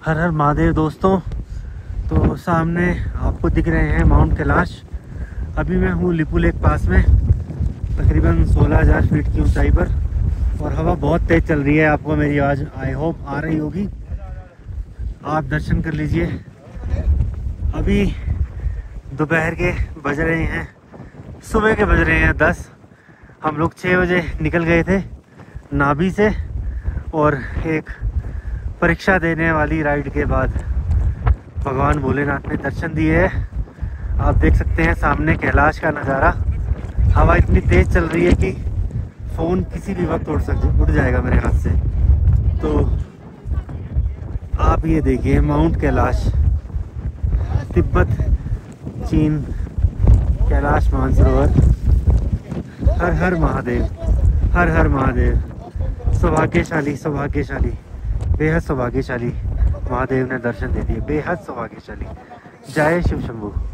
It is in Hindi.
हर हर महादेव दोस्तों। तो सामने आपको दिख रहे हैं माउंट कैलाश। अभी मैं हूँ लिपू लेक पास में, तकरीबन 16,000 फीट की ऊंचाई पर, और हवा बहुत तेज़ चल रही है। आपको मेरी आवाज़ आई होप आ रही होगी। आप दर्शन कर लीजिए। अभी दोपहर के बज रहे हैं, सुबह के बज रहे हैं 10। हम लोग 6 बजे निकल गए थे नाभि से, और एक परीक्षा देने वाली राइड के बाद भगवान भोलेनाथ ने दर्शन दिए हैं। आप देख सकते हैं सामने कैलाश का नज़ारा। हवा इतनी तेज़ चल रही है कि फ़ोन किसी भी वक्त उड़ जाएगा मेरे हाथ से। तो आप ये देखिए माउंट कैलाश, तिब्बत चीन, कैलाश मानसरोवर। हर हर महादेव, हर हर महादेव। सौभाग्यशाली, सौभाग्यशाली, बेहद सौभाग्यशाली महादेव ने दर्शन दे दिए। बेहद सौभाग्यशाली। जय शिव शंभू।